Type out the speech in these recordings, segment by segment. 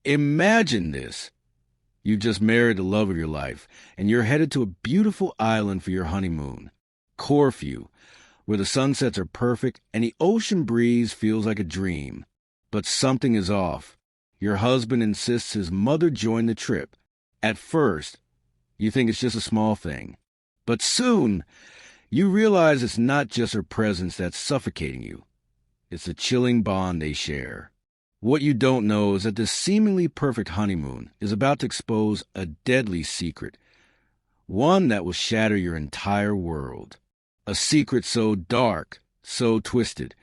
Imagine this. You just married the love of your life, and you're headed to a beautiful island for your honeymoon, Corfu, where the sunsets are perfect and the ocean breeze feels like a dream. But something is off. Your husband insists his mother join the trip. At first, you think it's just a small thing. But soon, you realize it's not just her presence that's suffocating you. It's the chilling bond they share. What you don't know is that this seemingly perfect honeymoon is about to expose a deadly secret, one that will shatter your entire world. A secret so dark, so twisted,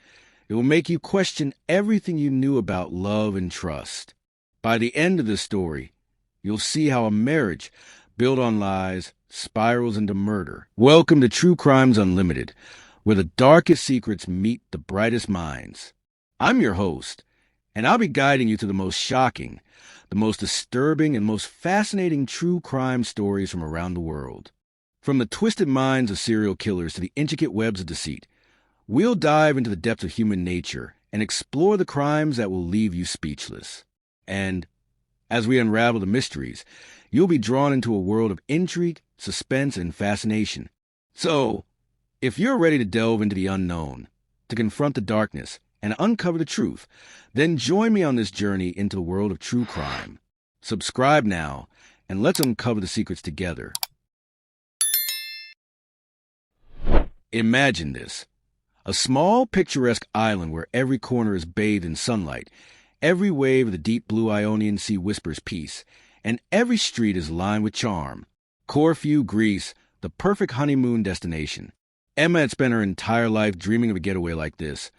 it will make you question everything you knew about love and trust. By the end of the story, you'll see how a marriage built on lies spirals into murder. Welcome to True Crimes Unlimited, where the darkest secrets meet the brightest minds. I'm your host, and I'll be guiding you to the most shocking, the most disturbing, and most fascinating true crime stories from around the world. From the twisted minds of serial killers to the intricate webs of deceit, we'll dive into the depths of human nature and explore the crimes that will leave you speechless. And as we unravel the mysteries, you'll be drawn into a world of intrigue, suspense, and fascination. So, if you're ready to delve into the unknown, to confront the darkness, and uncover the truth, then join me on this journey into the world of true crime. Subscribe now, and let's uncover the secrets together. Imagine this. A small, picturesque island where every corner is bathed in sunlight, every wave of the deep blue Ionian Sea whispers peace, and every street is lined with charm. Corfu, Greece, the perfect honeymoon destination. Emma had spent her entire life dreaming of a getaway like this,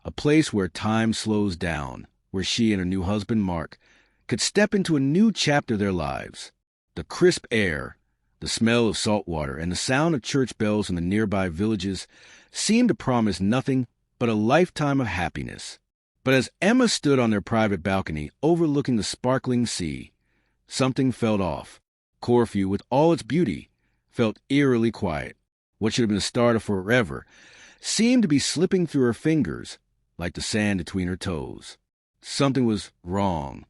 a place where time slows down, where she and her new husband, Mark, could step into a new chapter of their lives. The crisp air, the smell of salt water, and the sound of church bells in the nearby villages seemed to promise nothing but a lifetime of happiness. But as Emma stood on their private balcony overlooking the sparkling sea, something felt off. Corfu, with all its beauty, felt eerily quiet. What should have been the start of forever seemed to be slipping through her fingers, like the sand between her toes. Something was wrong.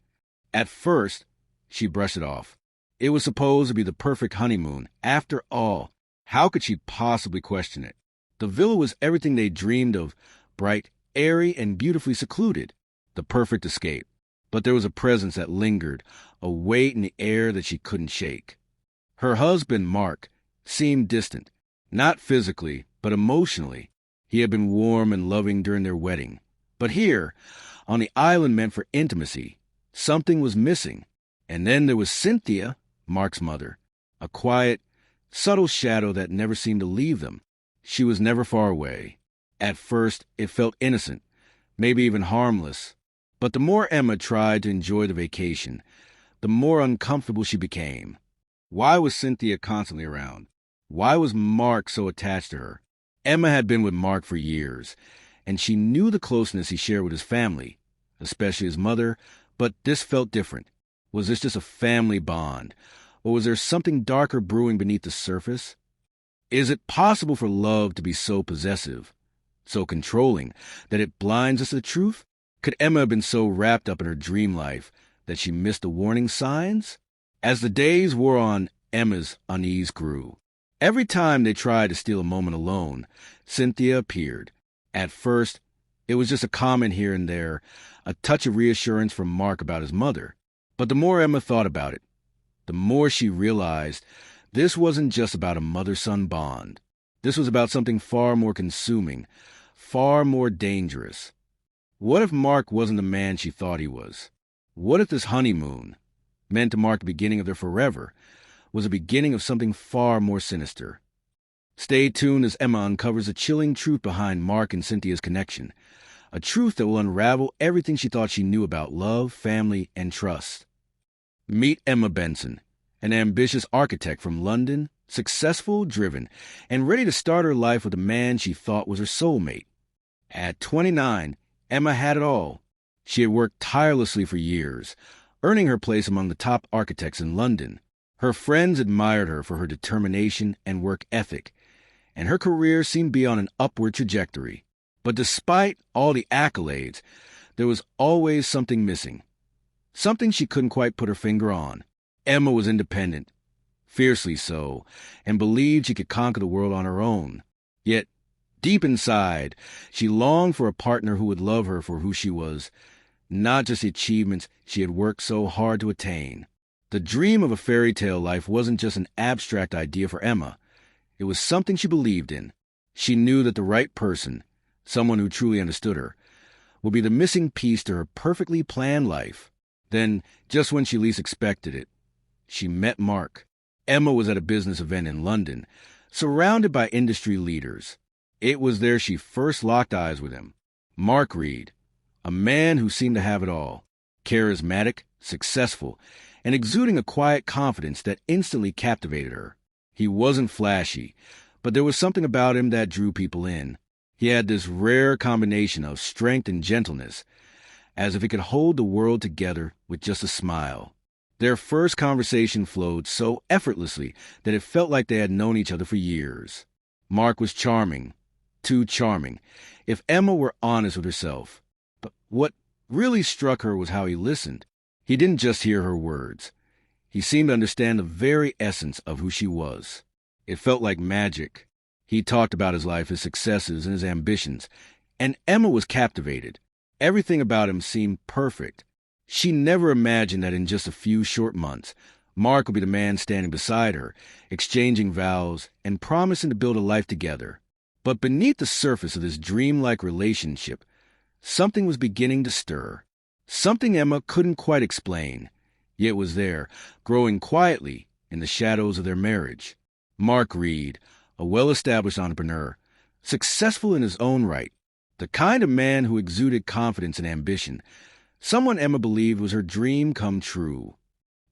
At first, she brushed it off. It was supposed to be the perfect honeymoon. After all, how could she possibly question it? The villa was everything they dreamed of, bright, airy, and beautifully secluded. The perfect escape. But there was a presence that lingered, a weight in the air that she couldn't shake. Her husband, Mark, seemed distant, not physically, but emotionally. He had been warm and loving during their wedding. But here, on the island meant for intimacy, something was missing. And then there was Cynthia, Mark's mother, a quiet, subtle shadow that never seemed to leave them. She was never far away. At first, it felt innocent, maybe even harmless. But the more Emma tried to enjoy the vacation, the more uncomfortable she became. Why was Cynthia constantly around? Why was Mark so attached to her? Emma had been with Mark for years, and she knew the closeness he shared with his family, especially his mother, but this felt different. Was this just a family bond, or was there something darker brewing beneath the surface? Is it possible for love to be so possessive, so controlling, that it blinds us to the truth? Could Emma have been so wrapped up in her dream life that she missed the warning signs? As the days wore on, Emma's unease grew. Every time they tried to steal a moment alone, Cynthia appeared. At first, it was just a comment here and there, a touch of reassurance from Mark about his mother. But the more Emma thought about it, the more she realized this wasn't just about a mother-son bond. This was about something far more consuming, far more dangerous. What if Mark wasn't the man she thought he was? What if this honeymoon, meant to mark the beginning of their forever, was the beginning of something far more sinister? Stay tuned as Emma uncovers the chilling truth behind Mark and Cynthia's connection, a truth that will unravel everything she thought she knew about love, family, and trust. Meet Emma Benson, an ambitious architect from London, successful, driven, and ready to start her life with a man she thought was her soulmate. At 29, Emma had it all. She had worked tirelessly for years, earning her place among the top architects in London. Her friends admired her for her determination and work ethic, and her career seemed to be on an upward trajectory. But despite all the accolades, there was always something missing. something she couldn't quite put her finger on. Emma was independent, fiercely so, and believed she could conquer the world on her own. Yet, deep inside, she longed for a partner who would love her for who she was, not just the achievements she had worked so hard to attain. The dream of a fairy tale life wasn't just an abstract idea for Emma. It was something she believed in. She knew that the right person, someone who truly understood her, would be the missing piece to her perfectly planned life. Then, just when she least expected it, she met Mark. Emma was at a business event in London, surrounded by industry leaders. It was there she first locked eyes with him. Mark Reed, a man who seemed to have it all, charismatic, successful, and exuding a quiet confidence that instantly captivated her. He wasn't flashy, but there was something about him that drew people in. He had this rare combination of strength and gentleness, as if he could hold the world together with just a smile. Their first conversation flowed so effortlessly that it felt like they had known each other for years. Mark was charming, too charming, if Emma were honest with herself. But what really struck her was how he listened. He didn't just hear her words. He seemed to understand the very essence of who she was. It felt like magic. He talked about his life, his successes, and his ambitions, and Emma was captivated. Everything about him seemed perfect. She never imagined that in just a few short months, Mark would be the man standing beside her, exchanging vows and promising to build a life together. But beneath the surface of this dreamlike relationship, something was beginning to stir. Something Emma couldn't quite explain, yet was there, growing quietly in the shadows of their marriage. Mark Reed, a well-established entrepreneur, successful in his own right, the kind of man who exuded confidence and ambition, someone Emma believed was her dream come true.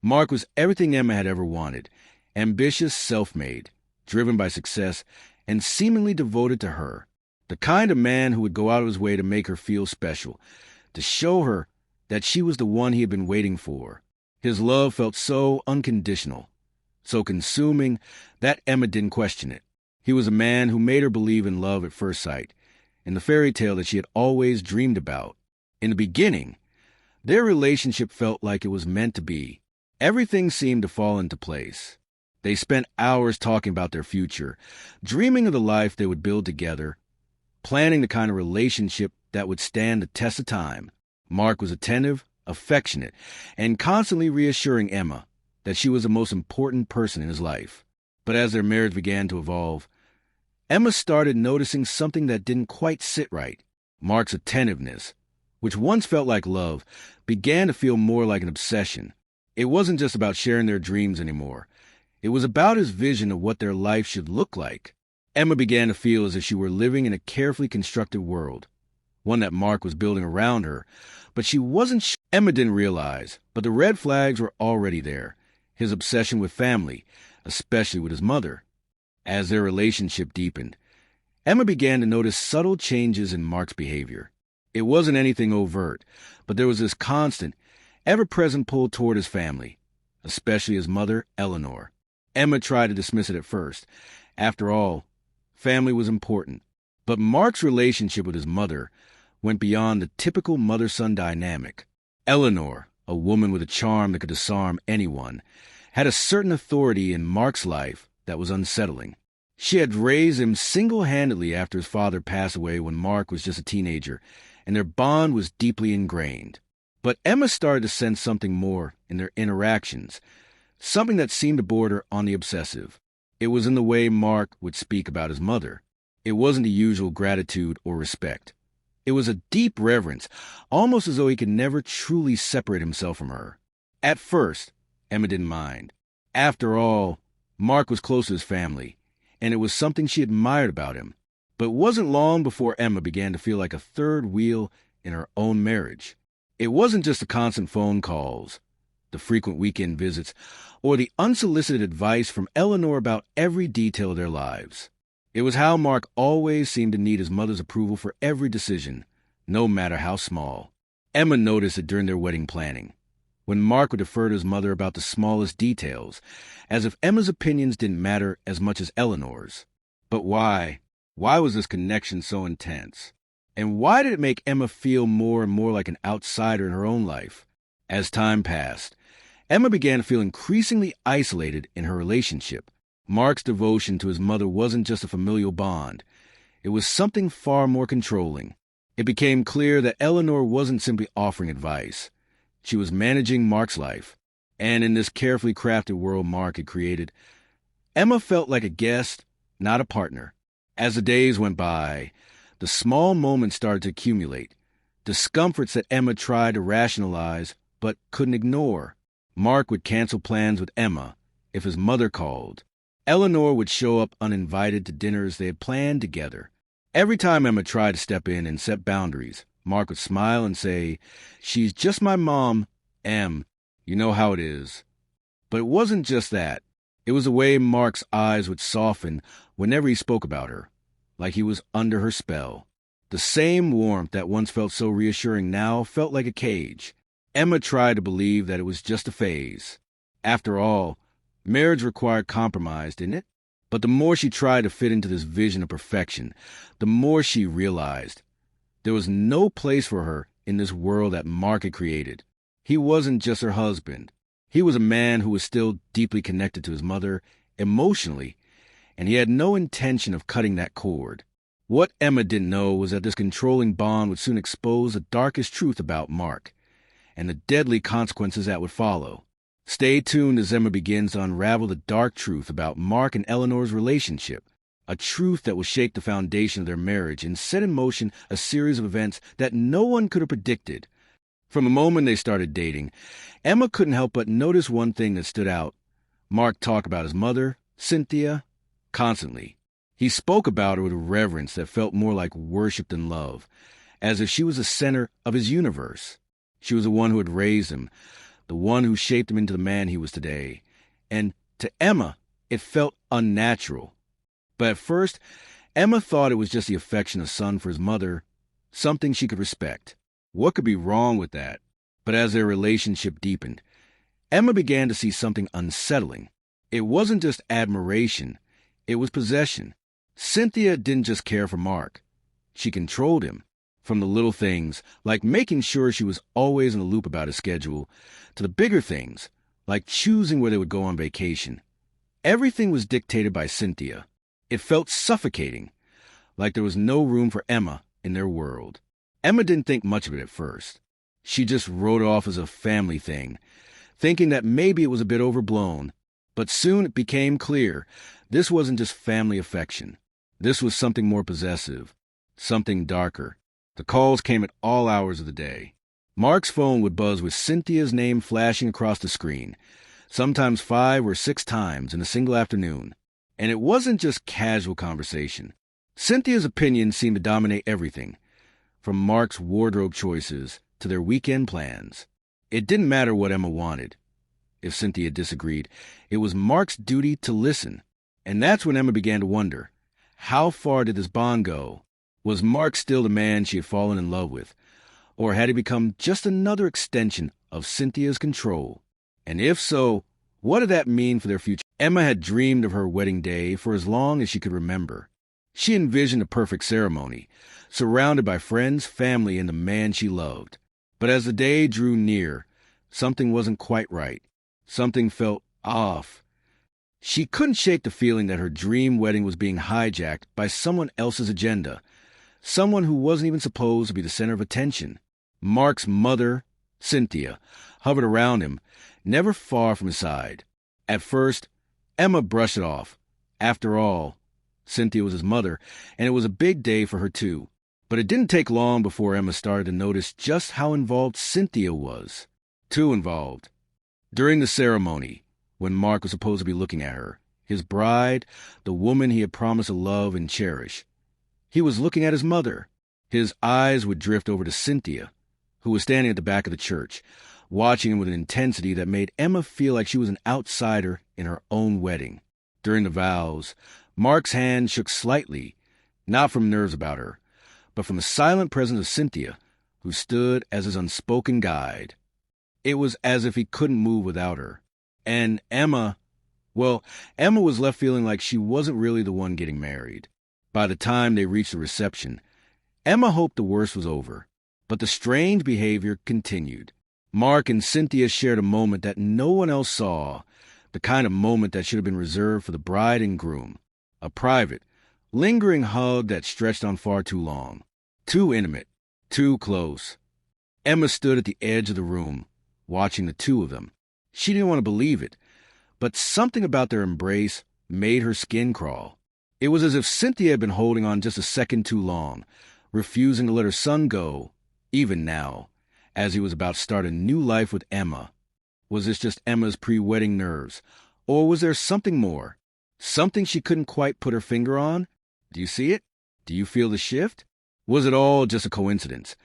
Mark was everything Emma had ever wanted, ambitious, self-made, driven by success, and seemingly devoted to her. The kind of man who would go out of his way to make her feel special, to show her that she was the one he had been waiting for. His love felt so unconditional, so consuming, that Emma didn't question it. He was a man who made her believe in love at first sight, in the fairy tale that she had always dreamed about. In the beginning, their relationship felt like it was meant to be. Everything seemed to fall into place. They spent hours talking about their future, dreaming of the life they would build together, planning the kind of relationship that would stand the test of time. Mark was attentive, affectionate, and constantly reassuring Emma that she was the most important person in his life. But as their marriage began to evolve, Emma started noticing something that didn't quite sit right. Mark's attentiveness, which once felt like love, began to feel more like an obsession. It wasn't just about sharing their dreams anymore. It was about his vision of what their life should look like. Emma began to feel as if she were living in a carefully constructed world, one that Mark was building around her, but she wasn't sure. Emma didn't realize, but the red flags were already there. His obsession with family, especially with his mother. As their relationship deepened, Emma began to notice subtle changes in Mark's behavior. It wasn't anything overt, but there was this constant, ever-present pull toward his family, especially his mother, Eleanor. Emma tried to dismiss it at first. After all, family was important. But Mark's relationship with his mother went beyond the typical mother-son dynamic. Eleanor, a woman with a charm that could disarm anyone, had a certain authority in Mark's life that was unsettling. She had raised him single-handedly after his father passed away when Mark was just a teenager, and their bond was deeply ingrained. But Emma started to sense something more in their interactions, something that seemed to border on the obsessive. It was in the way Mark would speak about his mother. It wasn't the usual gratitude or respect. It was a deep reverence, almost as though he could never truly separate himself from her. At first, Emma didn't mind. After all, Mark was close to his family, and it was something she admired about him. But it wasn't long before Emma began to feel like a third wheel in her own marriage. It wasn't just the constant phone calls, the frequent weekend visits, or the unsolicited advice from Eleanor about every detail of their lives. It was how Mark always seemed to need his mother's approval for every decision, no matter how small. Emma noticed it during their wedding planning, when Mark would defer to his mother about the smallest details, as if Emma's opinions didn't matter as much as Eleanor's. But why? Why was this connection so intense? And why did it make Emma feel more and more like an outsider in her own life? As time passed, Emma began to feel increasingly isolated in her relationship. Mark's devotion to his mother wasn't just a familial bond. It was something far more controlling. It became clear that Eleanor wasn't simply offering advice. She was managing Mark's life. And in this carefully crafted world Mark had created, Emma felt like a guest, not a partner. As the days went by, the small moments started to accumulate. Discomforts that Emma tried to rationalize but couldn't ignore. Mark would cancel plans with Emma if his mother called. Eleanor would show up uninvited to dinners they had planned together. Every time Emma tried to step in and set boundaries, Mark would smile and say, "She's just my mom, Em. You know how it is." But it wasn't just that. It was the way Mark's eyes would soften whenever he spoke about her, like he was under her spell. The same warmth that once felt so reassuring now felt like a cage. Emma tried to believe that it was just a phase. After all, marriage required compromise, didn't it? But the more she tried to fit into this vision of perfection, the more she realized there was no place for her in this world that Mark had created. He wasn't just her husband. He was a man who was still deeply connected to his mother emotionally, and he had no intention of cutting that cord. What Emma didn't know was that this controlling bond would soon expose the darkest truth about Mark, and the deadly consequences that would follow. Stay tuned as Emma begins to unravel the dark truth about Mark and Eleanor's relationship, a truth that will shake the foundation of their marriage and set in motion a series of events that no one could have predicted. From the moment they started dating, Emma couldn't help but notice one thing that stood out. Mark talked about his mother, Cynthia, constantly. He spoke about her with a reverence that felt more like worship than love, as if she was the center of his universe. She was the one who had raised him, the one who shaped him into the man he was today. And to Emma, it felt unnatural. But at first, Emma thought it was just the affection of a son for his mother, something she could respect. What could be wrong with that? But as their relationship deepened, Emma began to see something unsettling. It wasn't just admiration, it was possession. Cynthia didn't just care for Mark. She controlled him. From the little things, like making sure she was always in the loop about his schedule, to the bigger things, like choosing where they would go on vacation. Everything was dictated by Cynthia. It felt suffocating, like there was no room for Emma in their world. Emma didn't think much of it at first. She just wrote it off as a family thing, thinking that maybe it was a bit overblown. But soon it became clear this wasn't just family affection. This was something more possessive, something darker. The calls came at all hours of the day. Mark's phone would buzz with Cynthia's name flashing across the screen, sometimes 5 or 6 times in a single afternoon. And it wasn't just casual conversation. Cynthia's opinion seemed to dominate everything, from Mark's wardrobe choices to their weekend plans. It didn't matter what Emma wanted. If Cynthia disagreed, it was Mark's duty to listen. And that's when Emma began to wonder, how far did this bond go? Was Mark still the man she had fallen in love with? Or had he become just another extension of Cynthia's control? And if so, what did that mean for their future? Emma had dreamed of her wedding day for as long as she could remember. She envisioned a perfect ceremony, surrounded by friends, family, and the man she loved. But as the day drew near, something wasn't quite right. Something felt off. She couldn't shake the feeling that her dream wedding was being hijacked by someone else's agenda, someone who wasn't even supposed to be the center of attention. Mark's mother, Cynthia, hovered around him, never far from his side. At first, Emma brushed it off. After all, Cynthia was his mother, and it was a big day for her too. But it didn't take long before Emma started to notice just how involved Cynthia was. Too involved. During the ceremony, when Mark was supposed to be looking at her, his bride, the woman he had promised to love and cherish, he was looking at his mother. His eyes would drift over to Cynthia, who was standing at the back of the church, watching him with an intensity that made Emma feel like she was an outsider in her own wedding. During the vows, Mark's hand shook slightly, not from nerves about her, but from the silent presence of Cynthia, who stood as his unspoken guide. It was as if he couldn't move without her. And Emma was left feeling like she wasn't really the one getting married. By the time they reached the reception, Emma hoped the worst was over. But the strange behavior continued. Mark and Cynthia shared a moment that no one else saw, the kind of moment that should have been reserved for the bride and groom. A private, lingering hug that stretched on far too long. Too intimate, too close. Emma stood at the edge of the room, watching the two of them. She didn't want to believe it, but something about their embrace made her skin crawl. It was as if Cynthia had been holding on just a second too long, refusing to let her son go, even now, as he was about to start a new life with Emma. Was this just Emma's pre-wedding nerves, or was there something more? Something she couldn't quite put her finger on? Do you see it? Do you feel the shift? Was it all just a coincidence?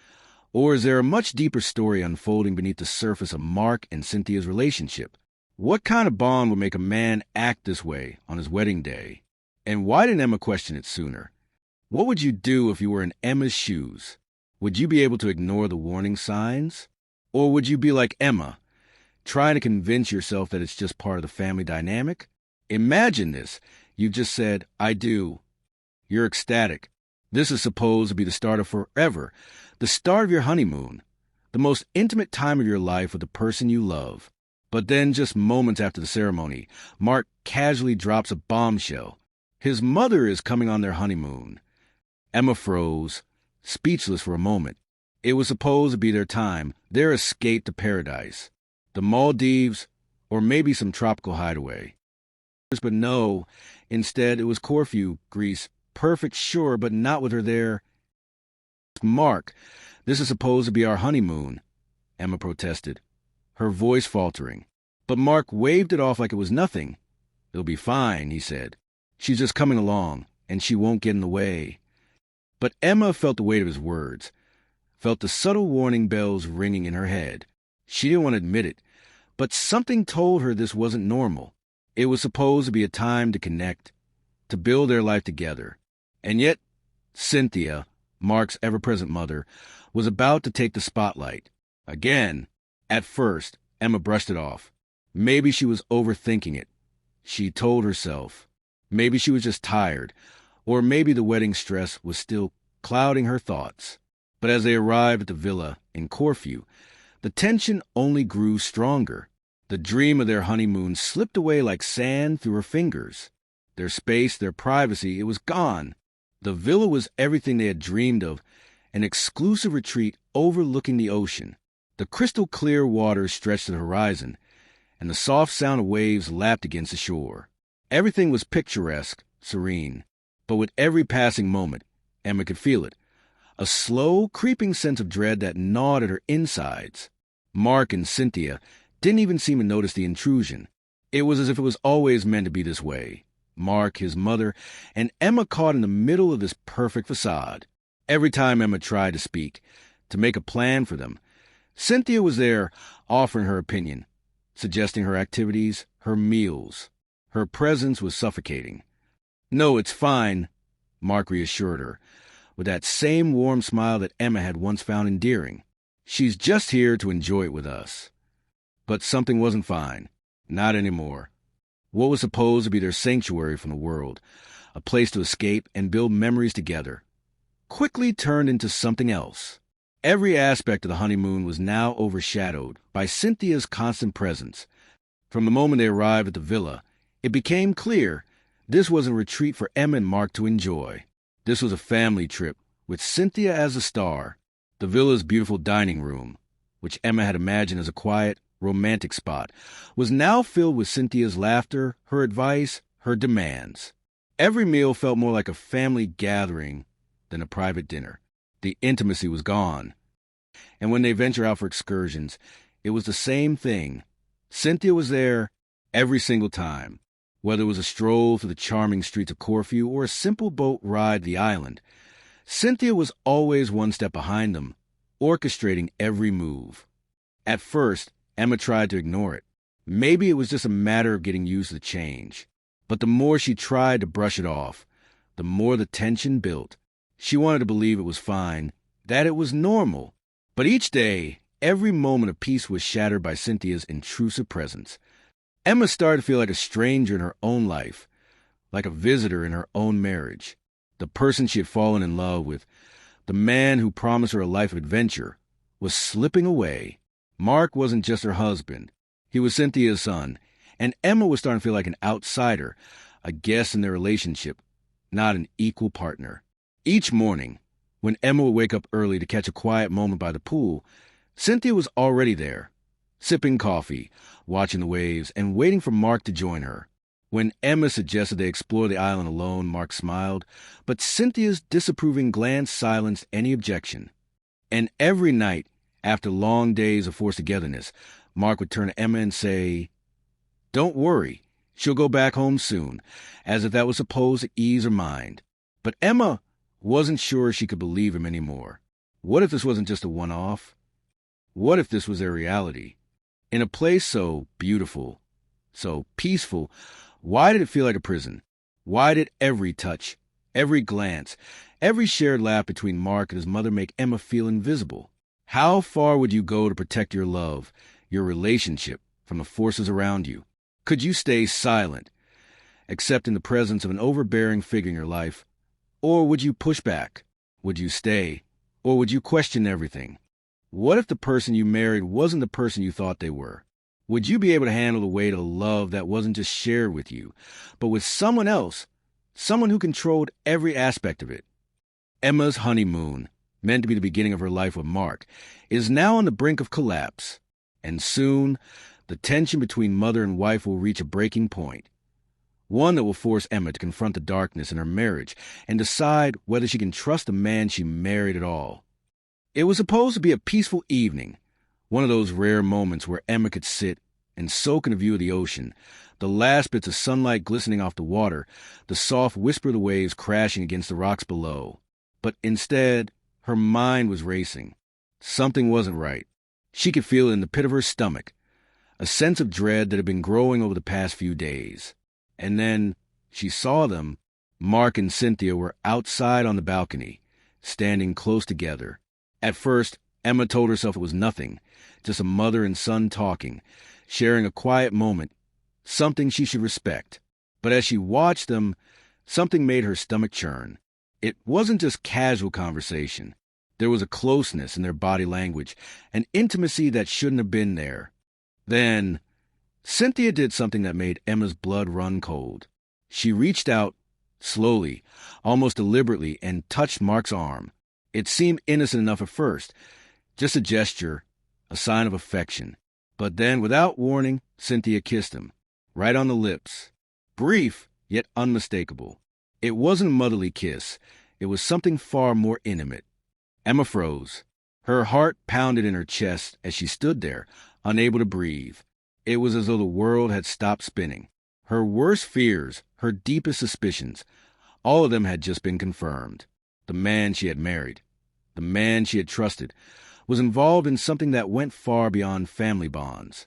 Or is there a much deeper story unfolding beneath the surface of Mark and Cynthia's relationship? What kind of bond would make a man act this way on his wedding day? And why didn't Emma question it sooner? What would you do if you were in Emma's shoes? Would you be able to ignore the warning signs? Or would you be like Emma, trying to convince yourself that it's just part of the family dynamic? Imagine this. You've just said, I do. You're ecstatic. This is supposed to be the start of forever, the start of your honeymoon, the most intimate time of your life with the person you love. But then, just moments after the ceremony, Mark casually drops a bombshell. His mother is coming on their honeymoon. Emma froze, speechless for a moment. It was supposed to be their time, their escape to paradise. The Maldives, or maybe some tropical hideaway. But no, instead it was Corfu, Greece. Perfect, sure, but not with her there. Mark, this is supposed to be our honeymoon, Emma protested, her voice faltering. But Mark waved it off like it was nothing. It'll be fine, he said. She's just coming along, and she won't get in the way. But Emma felt the weight of his words, felt the subtle warning bells ringing in her head. She didn't want to admit it, but something told her this wasn't normal. It was supposed to be a time to connect, to build their life together. And yet, Cynthia, Mark's ever-present mother, was about to take the spotlight. Again. At first, Emma brushed it off. Maybe she was overthinking it. She told herself. Maybe she was just tired, or maybe the wedding stress was still clouding her thoughts. But as they arrived at the villa in Corfu, the tension only grew stronger. The dream of their honeymoon slipped away like sand through her fingers. Their space, their privacy, it was gone. The villa was everything they had dreamed of, an exclusive retreat overlooking the ocean. The crystal-clear waters stretched to the horizon, and the soft sound of waves lapped against the shore. Everything was picturesque, serene. But with every passing moment, Emma could feel it. A slow, creeping sense of dread that gnawed at her insides. Mark and Cynthia didn't even seem to notice the intrusion. It was as if it was always meant to be this way. Mark, his mother, and Emma caught in the middle of this perfect facade. Every time Emma tried to speak, to make a plan for them, Cynthia was there, offering her opinion, suggesting her activities, her meals. Her presence was suffocating. No, it's fine, Mark reassured her, with that same warm smile that Emma had once found endearing. She's just here to enjoy it with us. But something wasn't fine. Not anymore. What was supposed to be their sanctuary from the world, a place to escape and build memories together, quickly turned into something else. Every aspect of the honeymoon was now overshadowed by Cynthia's constant presence. From the moment they arrived at the villa, it became clear this wasn't a retreat for Emma and Mark to enjoy. This was a family trip, with Cynthia as the star. The villa's beautiful dining room, which Emma had imagined as a quiet, romantic spot, was now filled with Cynthia's laughter, her advice, her demands. Every meal felt more like a family gathering than a private dinner. The intimacy was gone. And when they ventured out for excursions, it was the same thing. Cynthia was there every single time. Whether it was a stroll through the charming streets of Corfu or a simple boat ride to the island, Cynthia was always one step behind them, orchestrating every move. At first, Emma tried to ignore it. Maybe it was just a matter of getting used to the change. But the more she tried to brush it off, the more the tension built. She wanted to believe it was fine, that it was normal. But each day, every moment of peace was shattered by Cynthia's intrusive presence. Emma started to feel like a stranger in her own life, like a visitor in her own marriage. The person she had fallen in love with, the man who promised her a life of adventure, was slipping away. Mark wasn't just her husband. He was Cynthia's son, and Emma was starting to feel like an outsider, a guest in their relationship, not an equal partner. Each morning, when Emma would wake up early to catch a quiet moment by the pool, Cynthia was already there, sipping coffee, watching the waves, and waiting for Mark to join her. When Emma suggested they explore the island alone, Mark smiled, but Cynthia's disapproving glance silenced any objection. And every night, after long days of forced togetherness, Mark would turn to Emma and say, "Don't worry, she'll go back home soon," as if that was supposed to ease her mind. But Emma wasn't sure she could believe him anymore. What if this wasn't just a one-off? What if this was their reality? In a place so beautiful, so peaceful, why did it feel like a prison? Why did every touch, every glance, every shared laugh between Mark and his mother make Emma feel invisible? How far would you go to protect your love, your relationship, from the forces around you? Could you stay silent, except in the presence of an overbearing figure in your life? Or would you push back? Would you stay? Or would you question everything? What if the person you married wasn't the person you thought they were? Would you be able to handle the weight of a love that wasn't just shared with you, but with someone else, someone who controlled every aspect of it? Emma's honeymoon, meant to be the beginning of her life with Mark, is now on the brink of collapse. And soon, the tension between mother and wife will reach a breaking point. One that will force Emma to confront the darkness in her marriage and decide whether she can trust the man she married at all. It was supposed to be a peaceful evening, one of those rare moments where Emma could sit and soak in a view of the ocean, the last bits of sunlight glistening off the water, the soft whisper of the waves crashing against the rocks below. But instead, her mind was racing. Something wasn't right. She could feel it in the pit of her stomach, a sense of dread that had been growing over the past few days. And then she saw them. Mark and Cynthia were outside on the balcony, standing close together. At first, Emma told herself it was nothing, just a mother and son talking, sharing a quiet moment, something she should respect. But as she watched them, something made her stomach churn. It wasn't just casual conversation. There was a closeness in their body language, an intimacy that shouldn't have been there. Then Cynthia did something that made Emma's blood run cold. She reached out, slowly, almost deliberately, and touched Mark's arm. It seemed innocent enough at first, just a gesture, a sign of affection. But then, without warning, Cynthia kissed him, right on the lips. Brief, yet unmistakable. It wasn't a motherly kiss. It was something far more intimate. Emma froze. Her heart pounded in her chest as she stood there, unable to breathe. It was as though the world had stopped spinning. Her worst fears, her deepest suspicions, all of them had just been confirmed. The man she had married, the man she had trusted, was involved in something that went far beyond family bonds.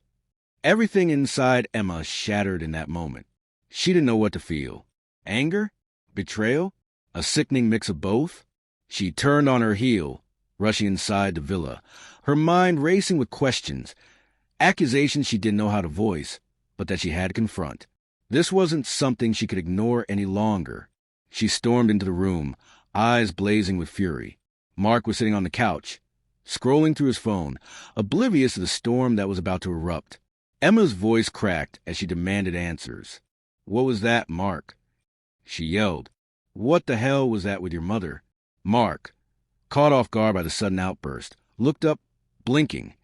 Everything inside Emma shattered in that moment. She didn't know what to feel. Anger? Betrayal? A sickening mix of both? She turned on her heel, rushing inside the villa, her mind racing with questions, accusations she didn't know how to voice, but that she had to confront. This wasn't something she could ignore any longer. She stormed into the room, eyes blazing with fury. Mark was sitting on the couch, scrolling through his phone, oblivious to the storm that was about to erupt. Emma's voice cracked as she demanded answers. "What was that, Mark?" She yelled. "What the hell was that with your mother?" Mark, caught off guard by the sudden outburst, looked up, blinking,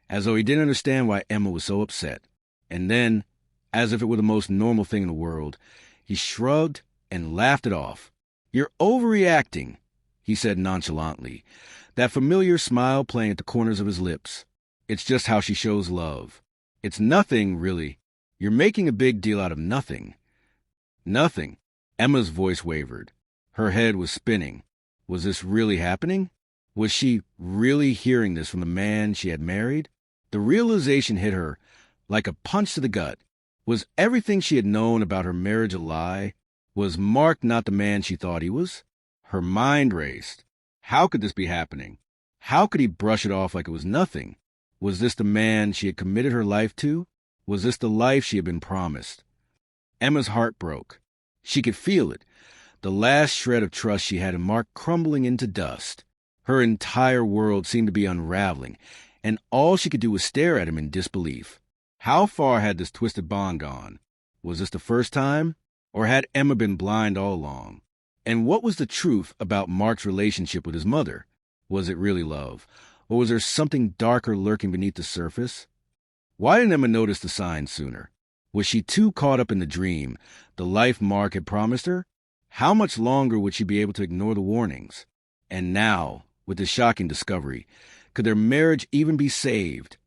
as though he didn't understand why Emma was so upset. And then, as if it were the most normal thing in the world, he shrugged and laughed it off. "You're overreacting," he said nonchalantly, that familiar smile playing at the corners of his lips. "It's just how she shows love. It's nothing, really. You're making a big deal out of nothing." Nothing. Emma's voice wavered. Her head was spinning. Was this really happening? Was she really hearing this from the man she had married? The realization hit her like a punch to the gut. Was everything she had known about her marriage a lie? Was Mark not the man she thought he was? Her mind raced. How could this be happening? How could he brush it off like it was nothing? Was this the man she had committed her life to? Was this the life she had been promised? Emma's heart broke. She could feel it, the last shred of trust she had in Mark crumbling into dust. Her entire world seemed to be unraveling, and all she could do was stare at him in disbelief. How far had this twisted bond gone? Was this the first time? Or had Emma been blind all along? And what was the truth about Mark's relationship with his mother? Was it really love? Or was there something darker lurking beneath the surface? Why didn't Emma notice the signs sooner? Was she too caught up in the dream, the life Mark had promised her? How much longer would she be able to ignore the warnings? And now, with this shocking discovery, could their marriage even be saved?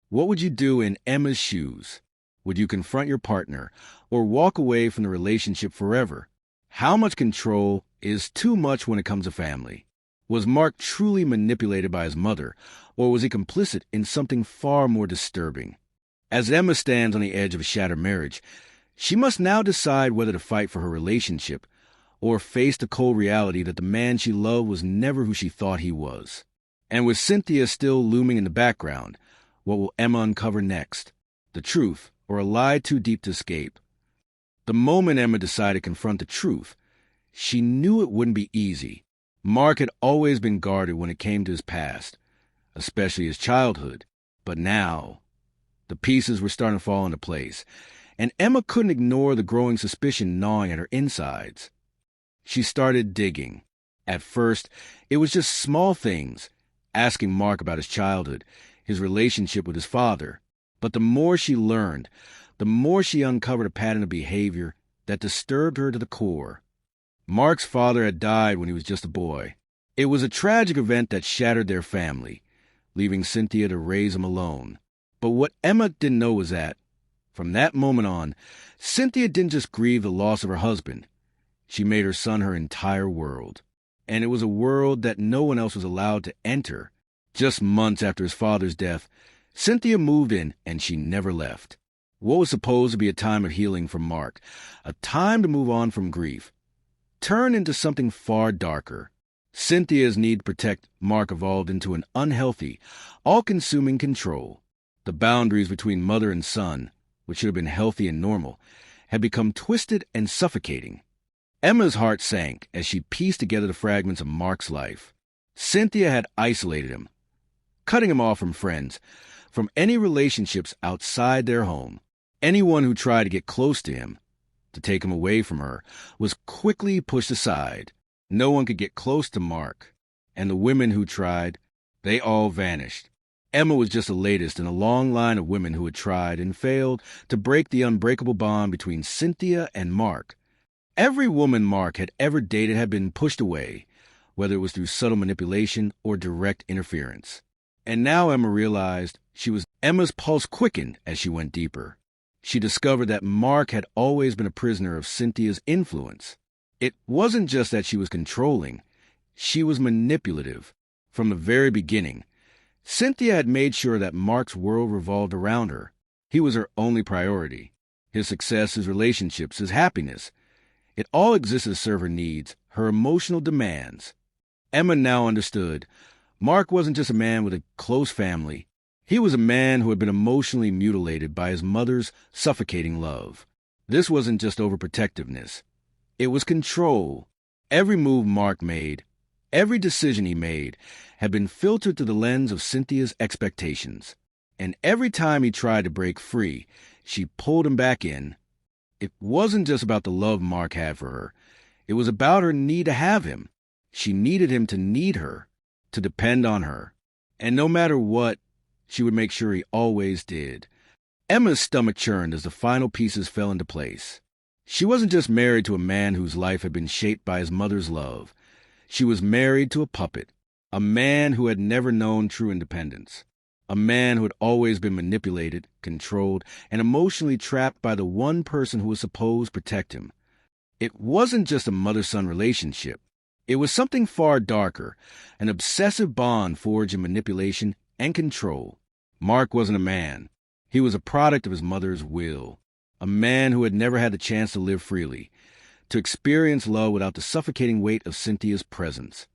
What would you do in Emma's shoes? Would you confront your partner or walk away from the relationship forever? How much control is too much when it comes to family? Was Mark truly manipulated by his mother, or was he complicit in something far more disturbing? As Emma stands on the edge of a shattered marriage, she must now decide whether to fight for her relationship or face the cold reality that the man she loved was never who she thought he was. And with Cynthia still looming in the background, what will Emma uncover next? The truth, or a lie too deep to escape? The moment Emma decided to confront the truth, she knew it wouldn't be easy. Mark had always been guarded when it came to his past, especially his childhood. But now, the pieces were starting to fall into place, and Emma couldn't ignore the growing suspicion gnawing at her insides. She started digging. At first, it was just small things, asking Mark about his childhood, his relationship with his father. But the more she learned, the more she uncovered a pattern of behavior that disturbed her to the core. Mark's father had died when he was just a boy. It was a tragic event that shattered their family, leaving Cynthia to raise him alone. But what Emma didn't know was that, from that moment on, Cynthia didn't just grieve the loss of her husband. She made her son her entire world. And it was a world that no one else was allowed to enter. Just months after his father's death, Cynthia moved in, and she never left. What was supposed to be a time of healing for Mark, a time to move on from grief, turned into something far darker. Cynthia's need to protect Mark evolved into an unhealthy, all-consuming control. The boundaries between mother and son, which should have been healthy and normal, had become twisted and suffocating. Emma's heart sank as she pieced together the fragments of Mark's life. Cynthia had isolated him, cutting him off from friends, from any relationships outside their home. Anyone who tried to get close to him, to take him away from her, was quickly pushed aside. No one could get close to Mark, and the women who tried, they all vanished. Emma was just the latest in a long line of women who had tried and failed to break the unbreakable bond between Cynthia and Mark. Every woman Mark had ever dated had been pushed away, whether it was through subtle manipulation or direct interference. And now Emma realized Emma's pulse quickened as she went deeper. She discovered that Mark had always been a prisoner of Cynthia's influence. It wasn't just that she was controlling, she was manipulative. From the very beginning, Cynthia had made sure that Mark's world revolved around her. He was her only priority. His success, his relationships, his happiness. It all existed to serve her needs, her emotional demands. Emma now understood. Mark wasn't just a man with a close family. He was a man who had been emotionally mutilated by his mother's suffocating love. This wasn't just overprotectiveness. It was control. Every move Mark made, every decision he made, had been filtered through the lens of Cynthia's expectations. And every time he tried to break free, she pulled him back in. It wasn't just about the love Mark had for her. It was about her need to have him. She needed him to need her, to depend on her. And no matter what, she would make sure he always did. Emma's stomach churned as the final pieces fell into place. She wasn't just married to a man whose life had been shaped by his mother's love. She was married to a puppet, a man who had never known true independence, a man who had always been manipulated, controlled, and emotionally trapped by the one person who was supposed to protect him. It wasn't just a mother-son relationship. It was something far darker, an obsessive bond forged in manipulation and control. Mark wasn't a man. He was a product of his mother's will, a man who had never had the chance to live freely, to experience love without the suffocating weight of Cynthia's presence.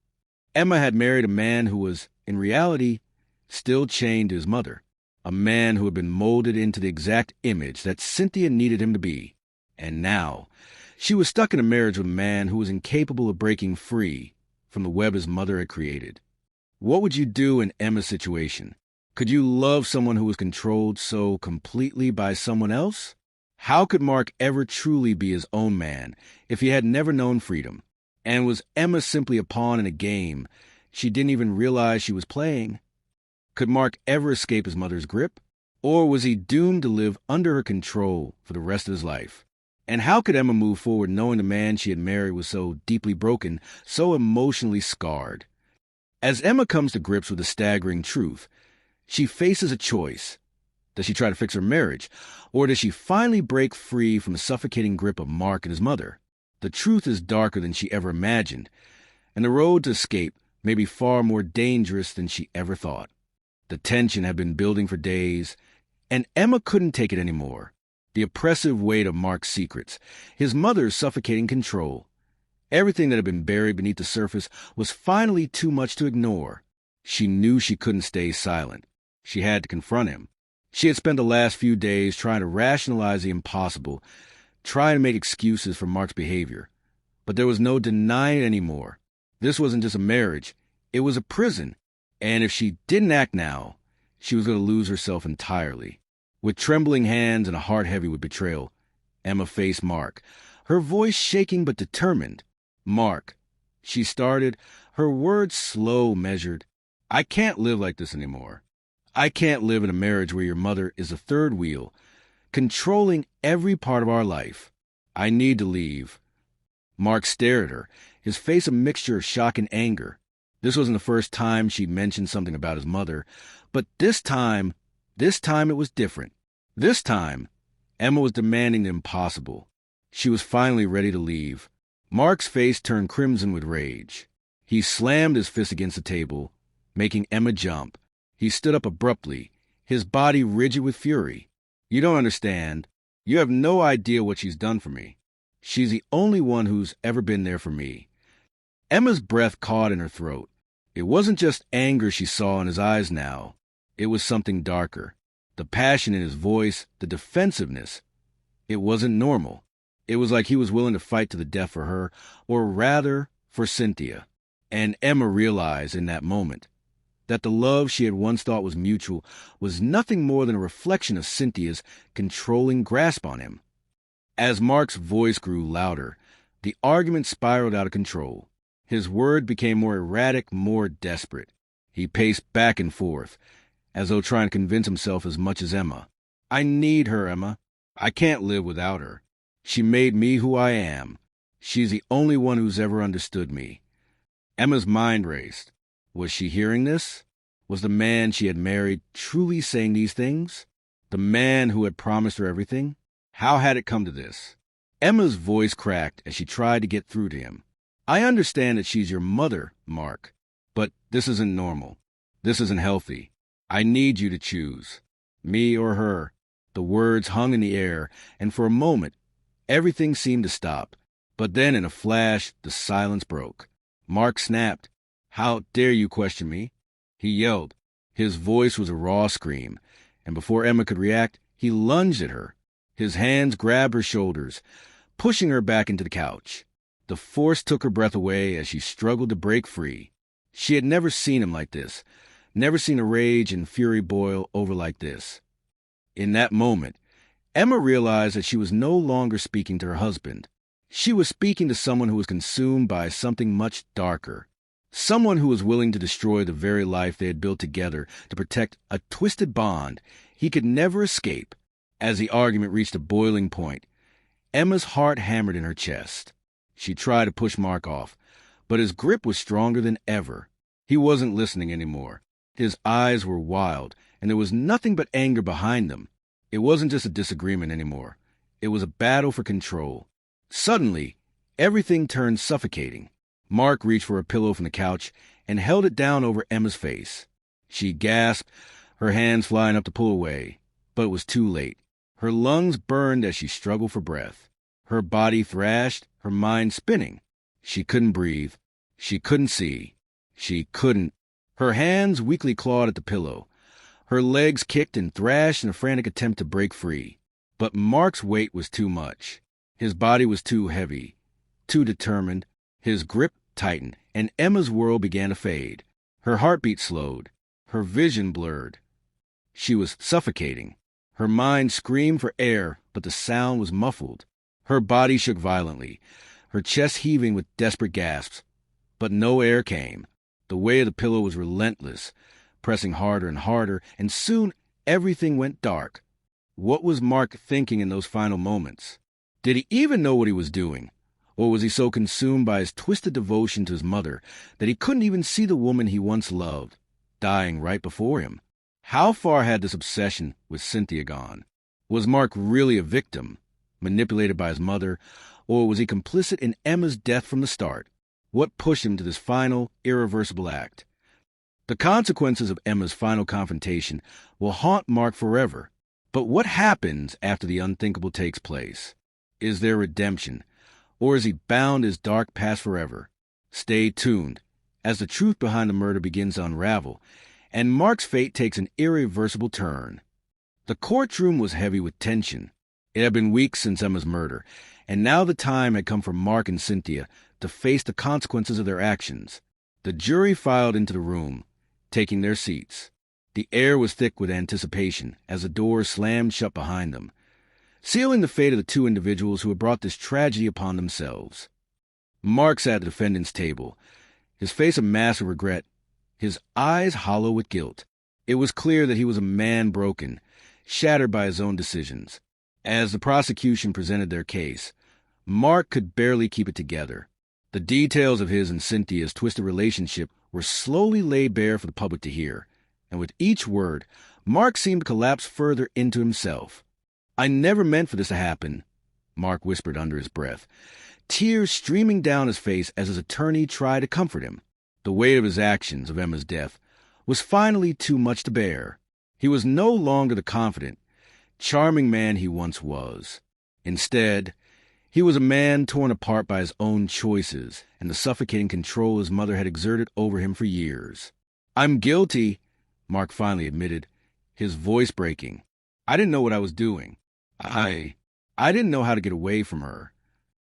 Emma had married a man who was, in reality, still chained to his mother, a man who had been molded into the exact image that Cynthia needed him to be. And now, she was stuck in a marriage with a man who was incapable of breaking free from the web his mother had created. What would you do in Emma's situation? Could you love someone who was controlled so completely by someone else? How could Mark ever truly be his own man if he had never known freedom? And was Emma simply a pawn in a game she didn't even realize she was playing? Could Mark ever escape his mother's grip? Or was he doomed to live under her control for the rest of his life? And how could Emma move forward knowing the man she had married was so deeply broken, so emotionally scarred? As Emma comes to grips with the staggering truth, she faces a choice. Does she try to fix her marriage? Or does she finally break free from the suffocating grip of Mark and his mother? The truth is darker than she ever imagined, and the road to escape may be far more dangerous than she ever thought. The tension had been building for days, and Emma couldn't take it anymore. The oppressive weight of Mark's secrets, his mother's suffocating control. Everything that had been buried beneath the surface was finally too much to ignore. She knew she couldn't stay silent. She had to confront him. She had spent the last few days trying to rationalize the impossible, trying to make excuses for Mark's behavior. But there was no denying it anymore. This wasn't just a marriage. It was a prison. And if she didn't act now, she was going to lose herself entirely. With trembling hands and a heart heavy with betrayal, Emma faced Mark, her voice shaking but determined. "Mark," she started, her words slow, measured. "I can't live like this anymore. I can't live in a marriage where your mother is a third wheel, controlling every part of our life. I need to leave." Mark stared at her, his face a mixture of shock and anger. This wasn't the first time she'd mentioned something about his mother, but this time it was different. This time, Emma was demanding the impossible. She was finally ready to leave. Mark's face turned crimson with rage. He slammed his fist against the table, making Emma jump. He stood up abruptly, his body rigid with fury. "You don't understand. You have no idea what she's done for me. She's the only one who's ever been there for me." Emma's breath caught in her throat. It wasn't just anger she saw in his eyes now. It was something darker. The passion in his voice, the defensiveness. It wasn't normal. It was like he was willing to fight to the death for her, or rather, for Cynthia. And Emma realized in that moment that the love she had once thought was mutual was nothing more than a reflection of Cynthia's controlling grasp on him. As Mark's voice grew louder, the argument spiraled out of control. His word became more erratic, more desperate. He paced back and forth, as though trying to convince himself as much as Emma. "I need her, Emma. I can't live without her. She made me who I am. She's the only one who's ever understood me." Emma's mind raced. Was she hearing this? Was the man she had married truly saying these things? The man who had promised her everything? How had it come to this? Emma's voice cracked as she tried to get through to him. "I understand that she's your mother, Mark, but this isn't normal. This isn't healthy. I need you to choose. Me or her." The words hung in the air, and for a moment, everything seemed to stop. But then in a flash, the silence broke. Mark snapped. "How dare you question me?" He yelled. His voice was a raw scream, and before Emma could react, he lunged at her. His hands grabbed her shoulders, pushing her back into the couch. The force took her breath away as she struggled to break free. She had never seen him like this, never seen a rage and fury boil over like this. In that moment, Emma realized that she was no longer speaking to her husband. She was speaking to someone who was consumed by something much darker. Someone who was willing to destroy the very life they had built together to protect a twisted bond he could never escape. As the argument reached a boiling point, Emma's heart hammered in her chest. She tried to push Mark off, but his grip was stronger than ever. He wasn't listening anymore. His eyes were wild, and there was nothing but anger behind them. It wasn't just a disagreement anymore. It was a battle for control. Suddenly, everything turned suffocating. Mark reached for a pillow from the couch and held it down over Emma's face. She gasped, her hands flying up to pull away, but it was too late. Her lungs burned as she struggled for breath. Her body thrashed, her mind spinning. She couldn't breathe. She couldn't see. She couldn't. Her hands weakly clawed at the pillow. Her legs kicked and thrashed in a frantic attempt to break free. But Mark's weight was too much. His body was too heavy, too determined. His grip tightened, and Emma's world began to fade. Her heartbeat slowed. Her vision blurred. She was suffocating. Her mind screamed for air, but the sound was muffled. Her body shook violently, her chest heaving with desperate gasps. But no air came. The weight of the pillow was relentless, pressing harder and harder, and soon everything went dark. What was Mark thinking in those final moments? Did he even know what he was doing? Or was he so consumed by his twisted devotion to his mother that he couldn't even see the woman he once loved, dying right before him? How far had this obsession with Cynthia gone? Was Mark really a victim, manipulated by his mother, or was he complicit in Emma's death from the start? What pushed him to this final, irreversible act? The consequences of Emma's final confrontation will haunt Mark forever. But what happens after the unthinkable takes place? Is there redemption? Or is he bound his dark past forever? Stay tuned as the truth behind the murder begins to unravel, and Mark's fate takes an irreversible turn. The courtroom was heavy with tension. It had been weeks since Emma's murder, and now the time had come for Mark and Cynthia to face the consequences of their actions. The jury filed into the room, taking their seats. The air was thick with anticipation as the doors slammed shut behind them, sealing the fate of the two individuals who had brought this tragedy upon themselves. Mark sat at the defendant's table, his face a mask of regret, his eyes hollow with guilt. It was clear that he was a man broken, shattered by his own decisions. As the prosecution presented their case, Mark could barely keep it together. The details of his and Cynthia's twisted relationship were slowly laid bare for the public to hear, and with each word, Mark seemed to collapse further into himself. "I never meant for this to happen," Mark whispered under his breath, tears streaming down his face as his attorney tried to comfort him. The weight of his actions of Emma's death was finally too much to bear. He was no longer the confident, charming man he once was. Instead, he was a man torn apart by his own choices and the suffocating control his mother had exerted over him for years. "I'm guilty," Mark finally admitted, his voice breaking. "I didn't know what I was doing. I didn't know how to get away from her."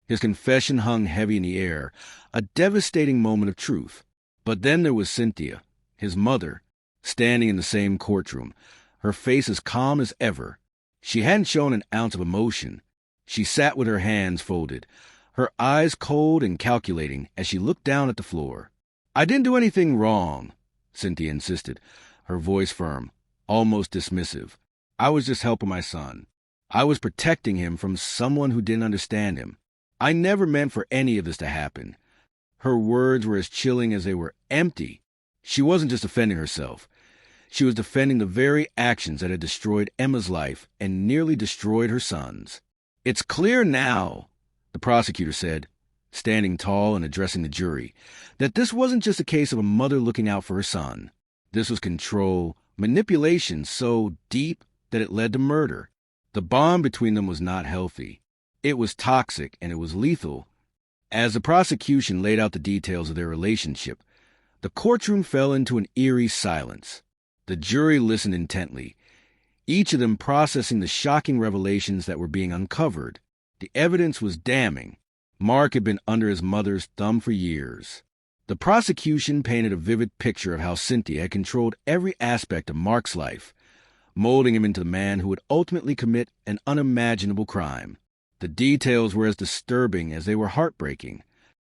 His confession hung heavy in the air, a devastating moment of truth. But then there was Cynthia, his mother, standing in the same courtroom, her face as calm as ever. She hadn't shown an ounce of emotion. She sat with her hands folded, her eyes cold and calculating as she looked down at the floor. "I didn't do anything wrong," Cynthia insisted, her voice firm, almost dismissive. "I was just helping my son. I was protecting him from someone who didn't understand him. I never meant for any of this to happen." Her words were as chilling as they were empty. She wasn't just defending herself. She was defending the very actions that had destroyed Emma's life and nearly destroyed her son's. "It's clear now," the prosecutor said, standing tall and addressing the jury, "that this wasn't just a case of a mother looking out for her son. This was control, manipulation so deep that it led to murder. The bond between them was not healthy. It was toxic and it was lethal." As the prosecution laid out the details of their relationship, the courtroom fell into an eerie silence. The jury listened intently, each of them processing the shocking revelations that were being uncovered. The evidence was damning. Mark had been under his mother's thumb for years. The prosecution painted a vivid picture of how Cynthia had controlled every aspect of Mark's life, molding him into the man who would ultimately commit an unimaginable crime. The details were as disturbing as they were heartbreaking.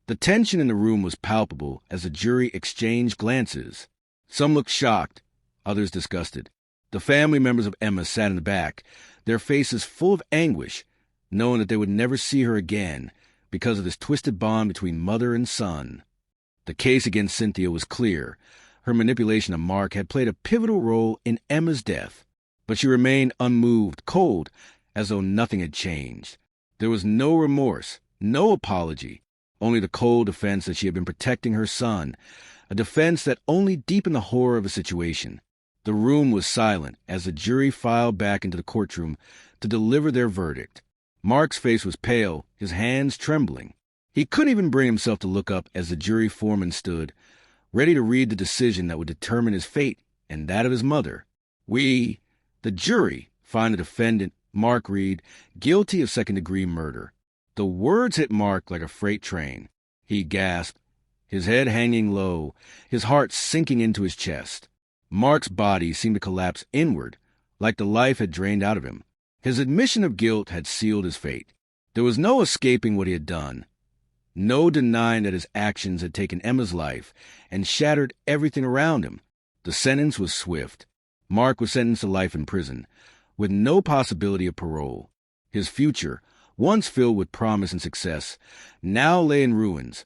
The tension in the room was palpable as the jury exchanged glances. Some looked shocked, others disgusted. The family members of Emma sat in the back, their faces full of anguish, knowing that they would never see her again because of this twisted bond between mother and son. The case against Cynthia was clear. Her manipulation of Mark had played a pivotal role in Emma's death, but she remained unmoved, cold, as though nothing had changed. There was no remorse, no apology, only the cold defense that she had been protecting her son, a defense that only deepened the horror of the situation. The room was silent as the jury filed back into the courtroom to deliver their verdict. Mark's face was pale, his hands trembling. He couldn't even bring himself to look up as the jury foreman stood, ready to read the decision that would determine his fate and that of his mother. "We, the jury, find the defendant, Mark Reed, guilty of second-degree murder." The words hit Mark like a freight train. He gasped, his head hanging low, his heart sinking into his chest. Mark's body seemed to collapse inward, like the life had drained out of him. His admission of guilt had sealed his fate. There was no escaping what he had done, no denying that his actions had taken Emma's life and shattered everything around him. The sentence was swift. Mark was sentenced to life in prison, with no possibility of parole. His future, once filled with promise and success, now lay in ruins,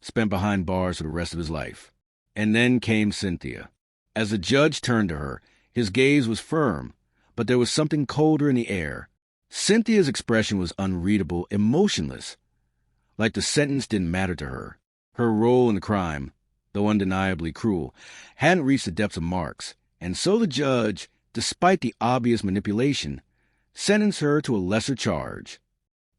spent behind bars for the rest of his life. And then came Cynthia. As the judge turned to her, his gaze was firm, but there was something colder in the air. Cynthia's expression was unreadable, emotionless, like the sentence didn't matter to her. Her role in the crime, though undeniably cruel, hadn't reached the depths of Mark's, and so the judge, despite the obvious manipulation, sentenced her to a lesser charge.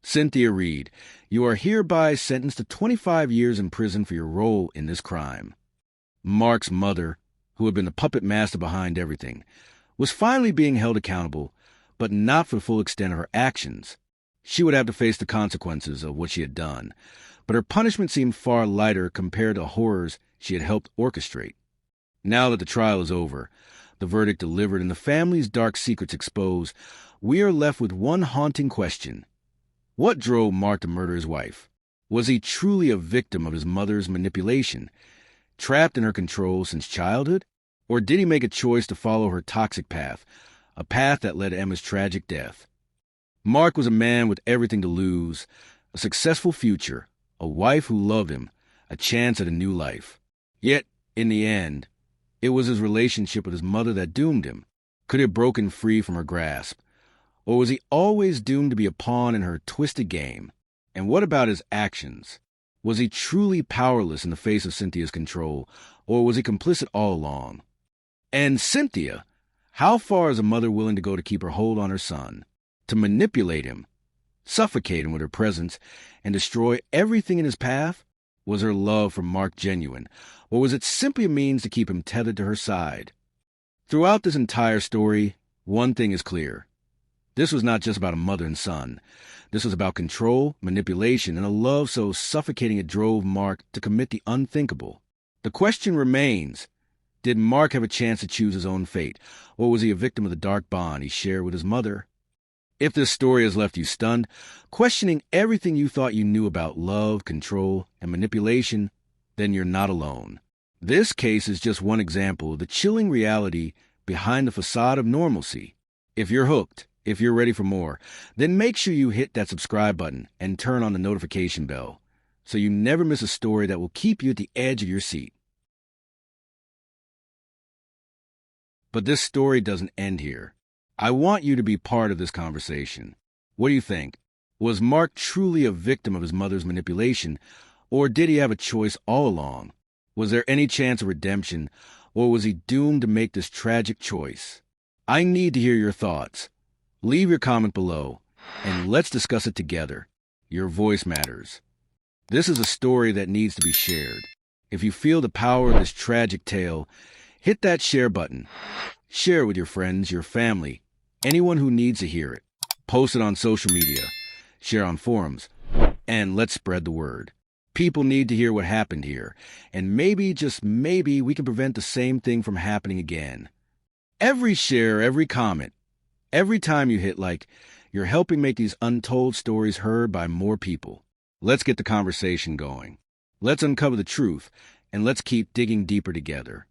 Cynthia Reed, you are hereby sentenced to 25 years in prison for your role in this crime. Mark's mother, who had been the puppet master behind everything, was finally being held accountable, but not for the full extent of her actions. She would have to face the consequences of what she had done, but her punishment seemed far lighter compared to the horrors she had helped orchestrate. Now that the trial is over, the verdict delivered, and the family's dark secrets exposed, we are left with one haunting question. What drove Mark to murder his wife? Was he truly a victim of his mother's manipulation, trapped in her control since childhood? Or did he make a choice to follow her toxic path, a path that led to Emma's tragic death? Mark was a man with everything to lose, a successful future, a wife who loved him, a chance at a new life. Yet, in the end, it was his relationship with his mother that doomed him. Could he have broken free from her grasp? Or was he always doomed to be a pawn in her twisted game? And what about his actions? Was he truly powerless in the face of Cynthia's control, or was he complicit all along? And Cynthia, how far is a mother willing to go to keep her hold on her son, to manipulate him, suffocate him with her presence, and destroy everything in his path? Was her love for Mark genuine, or was it simply a means to keep him tethered to her side? Throughout this entire story, one thing is clear. This was not just about a mother and son. This was about control, manipulation, and a love so suffocating it drove Mark to commit the unthinkable. The question remains, did Mark have a chance to choose his own fate, or was he a victim of the dark bond he shared with his mother? If this story has left you stunned, questioning everything you thought you knew about love, control, and manipulation, then you're not alone. This case is just one example of the chilling reality behind the facade of normalcy. If you're hooked, if you're ready for more, then make sure you hit that subscribe button and turn on the notification bell so you never miss a story that will keep you at the edge of your seat. But this story doesn't end here. I want you to be part of this conversation. What do you think? Was Mark truly a victim of his mother's manipulation, or did he have a choice all along? Was there any chance of redemption, or was he doomed to make this tragic choice? I need to hear your thoughts. Leave your comment below, and let's discuss it together. Your voice matters. This is a story that needs to be shared. If you feel the power of this tragic tale, hit that share button. Share it with your friends, your family, anyone who needs to hear it. Post it on social media, share on forums, and let's spread the word. People need to hear what happened here, and maybe, just maybe, we can prevent the same thing from happening again. Every share, every comment, every time you hit like, you're helping make these untold stories heard by more people. Let's get the conversation going. Let's uncover the truth, and let's keep digging deeper together.